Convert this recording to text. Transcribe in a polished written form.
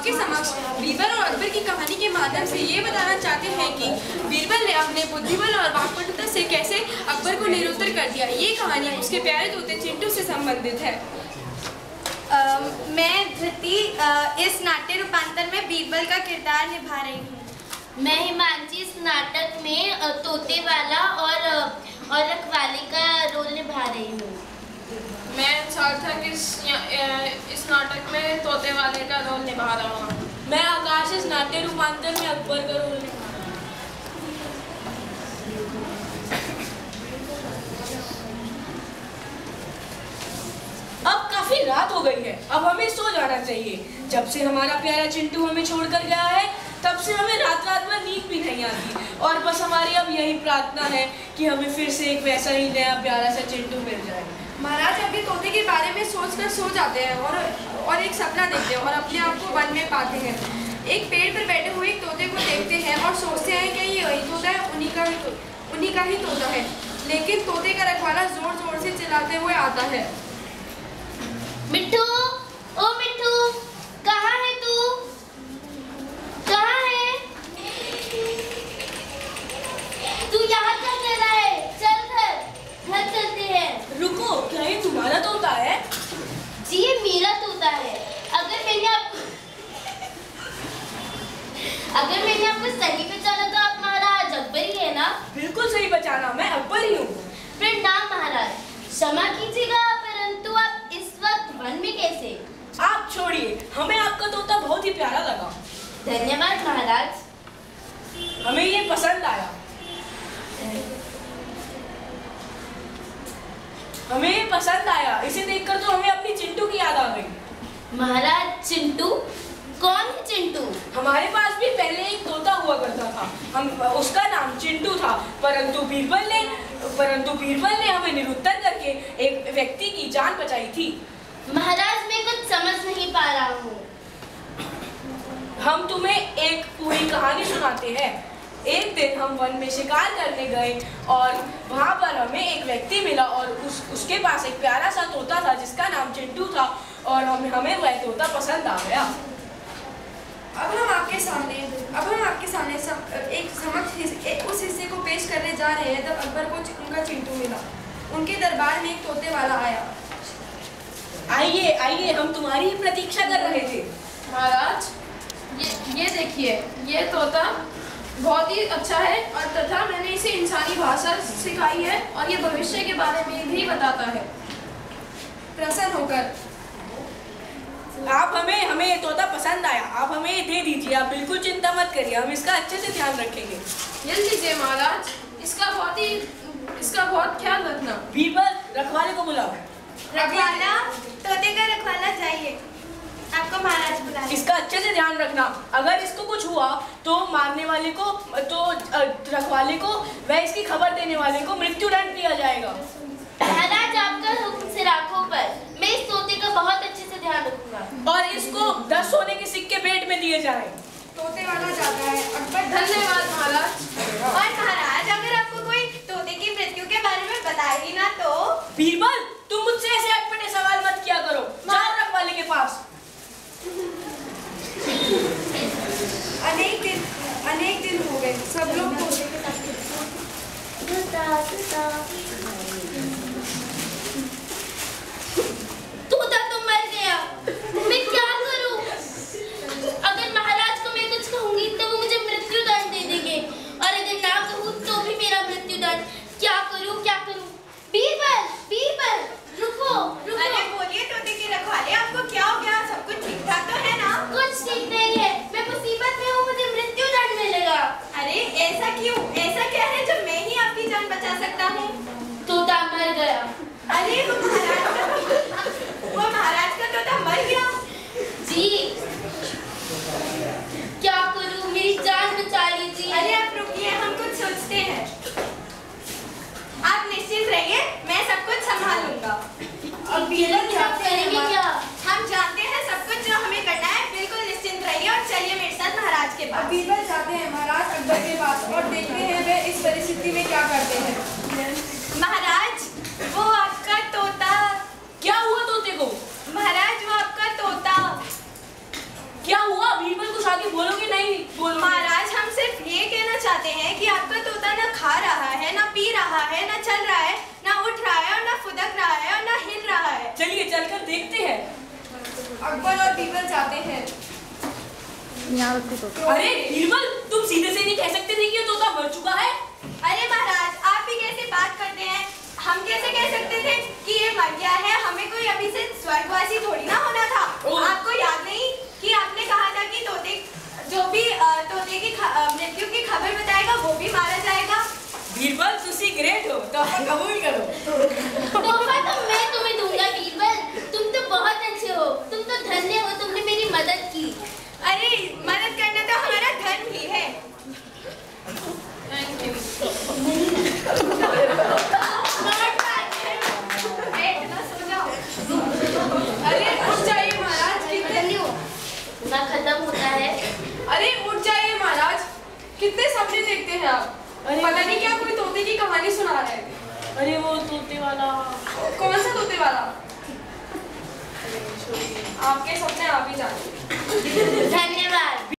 आपके समक्ष बीरबल और अकबर की कहानी के माध्यम से ये बताना चाहते हैं कि बीरबल ने अपने बुद्धिबल और वाक्पटुता से कैसे अकबर को निरुत्तर कर दिया। ये कहानी उसके प्यारे तोते चिंटू से संबंधित है। मैं धृति इस नाट्य रूपांतर में बीरबल का किरदार निभा रही हूँ। मैं हिमांशी इस नाटक में तोते वाला और रखवाले का रोल निभा रही हूँ। मैं सार्थक इस नाटक में तोते वाले का रोल निभा रहा हूँ। मैं आकाश इस नाट्य रूपांतर में अकबर का रोल निभा रहा हूँ। अब काफी रात हो गई है, अब हमें सो जाना चाहिए। जब से हमारा प्यारा चिंटू हमें छोड़कर गया है तब से हमें रात रात भर नींद भी नहीं आती, और बस हमारी अब यही प्रार्थना है कि हमें फिर से एक वैसा ही नया प्यारा सा चिंटू मिल जाए। महाराज अभी तोते के बारे में सोचकर सो जाते हैं और एक सपना देखते हैं और अपने आप को वन में पाते हैं। एक पेड़ पर बैठे हुए एक तोते को देखते हैं और सोचते हैं कि ये वही तोता है, उन्हीं का ही तोता है। लेकिन तोते का रखवाला जोर जोर से चिल्लाते हुए आता है, मिट्ठू, ओ मिट्ठू, कहाँ है तू? कहाँ है तू? यहाँ क्या कर रहा है? चल घर चलते हैं। रुको, क्या ये तुम्हारा तोता है? जी ये मेरा तोता है। अगर मैंने आपको सही पहचाना तो आप महाराज अकबर ही है ना? बिल्कुल सही पहचाना, मैं अकबर ही हूँ। प्रणाम महाराज, क्षमा कीजिएगा, परंतु आप इस वक्त वन में कैसे? आप छोड़िए, हमें आपका तोता बहुत ही प्यारा लगा। धन्यवाद महाराज, हमें ये पसंद आया। हमें ये पसंद आया, इसे देखकर तो हमें अपनी चिंटू की याद आ गई। महाराज चिंटू? कौन है चिंटू? हमारे पास भी पहले एक तोता हुआ करता था, उसका नाम चिंटू था, परंतु बीरबल ने हमें निरुत्तर करके एक व्यक्ति की जान बचाई थी। महाराज मैं कुछ समझ नहीं पा रहा हूँ। हम तुम्हें एक पूरी कहानी सुनाते हैं। एक दिन हम वन में शिकार करने गए और वहाँ पर हमें एक व्यक्ति मिला और उसके पास एक प्यारा सा तोता था जिसका नाम चिंटू था, और हमें वह तोता पसंद आ गया। अब हम आपके सामने उस हिस्से को पेश करने जा रहे हैं तब अकबर को उनका चिंटू मिला। उनके दरबार में एक तोते वाला आया। आइए, हम तुम्हारी ही प्रतीक्षा कर रहे थे। महाराज ये देखिए, ये तोता बहुत ही अच्छा है और तथा मैंने इसे इंसानी भाषा सिखाई है और ये भविष्य के बारे में भी बताता है। प्रसन्न होकर आप हमें ये तोता पसंद आया, आप हमें ये दे दीजिए। आप बिल्कुल चिंता मत करिए, हम इसका अच्छे से ध्यान रखेंगे। ये लीजिए महाराज, इसका बहुत ख्याल रखना। बीरबल, रखवाले को बुलाओ। रखवाला, तोते का रखवाला चाहिए, आपको महाराज बुला रहे हैं। इसका अच्छे से ध्यान रखना, अगर इसको कुछ हुआ तो रखवाले को वह इसकी खबर देने वाले को मृत्युदंड दिया जाएगा। महाराज आपका हुक्म सिर आंखों पर, मैं इस तोते का बहुत अच्छे से ध्यान रखूंगा। और इसको 10 सोने के सिक्के पेट में दिए जाएं। तोते वाला जाता है। अकबर धन्यवाद महाराज। और महाराज अगर आपको कोई तोते की मृत्यु के बारे में बताए ही ना तो? बीरबल, तुम मुझसे ऐसे अटपटे सवाल मत किया करो, जाओ रखवाले के पास। अनेक दिन हो गए, सब लोग तोते के साथ तोता तो मर गया, मैं क्या करूं? अगर महाराज को मैं कुछ कहूंगी तो वो मुझे मृत्युदंड दे देंगे, और अगर ना कहूं तो भी मेरा मृत्युदंड। क्या करूं? बीरबल, रुको। अरे बोलिए तोते के रखवाले, आपको क्या हो गया? सब कुछ ठीक ठाक तो है ना? कुछ ठीक नहीं है, मैं मुसीबत में हूँ, मुझे मृत्युदंड मिलेगा। अरे ऐसा क्यों? ऐसा क्या है जो मैं ही आपकी जान बचा सकता हूँ? तोता मर गया। अरे वो महाराज का तोता मर गया? जी, क्या करूं? मेरी जान बचा लीजिए। अरे आप रुकिए, हम कुछ सोचते हैं। आप निश्चिंत रहिए, मैं सब कुछ संभालूंगा। अब क्या करेंगे? क्या हम जानते हैं सब कुछ जो हमें करना है, बिल्कुल निश्चिंत रहिए और चलिए मेरे साथ महाराज के पास। बीरबल जाते हैं महाराज अकबर के पास और देखते हैं वे इस परिस्थिति में क्या करते हैं। महाराज, वो आपका तोता। क्या हुआ तोते को? महाराज, वो आपका तोता। क्या हुआ? चाहते हैं कि आपका तोता ना खा रहा है, ना पी रहा है, ना चल रहा है, ना उठ रहा है, और ना फुदक रहा है, और ना हिल रहा है। चलिए चलकर देखते हैं। अकबर और बीरबल जाते हैं। अरे बीरबल, तुम सीधे से नहीं कह सकते थे कि ये तोता मर चुका है? अरे महाराज, आप भी कैसे बात करते हैं? हम कैसे कह सकते थे कि ये मर गया है? हमें कोई अभी से स्वर्गवासी थोड़ी ना होना था। आपको याद नहीं कि आपने कहा था कि जो भी तोते की मृत्यु की खबर बताएगा वो भी मारा जाएगा। बीरबल, तुसी ग्रेट हो, तो हम कबूल करो। तोहफा तो मैं तुम्हें दूंगा बीरबल, तुम तो बहुत अच्छे हो, तुम तो धन्य हो, तुमने मेरी मदद की। अरे मदद करना तो हमारा धर्म ही है। Thank you. सो जाओ। अरे उठ जाइए महाराज, कितने ना खत्म होता है। अरे उठ जाइए महाराज, कितने सपने देखते हैं आप? पता नहीं क्या कोई तोते की कहानी सुना रहे थे। अरे वो तोते वाला। कौन सा तोते वाला? आपके सपने आप ही जाने। धन्यवाद।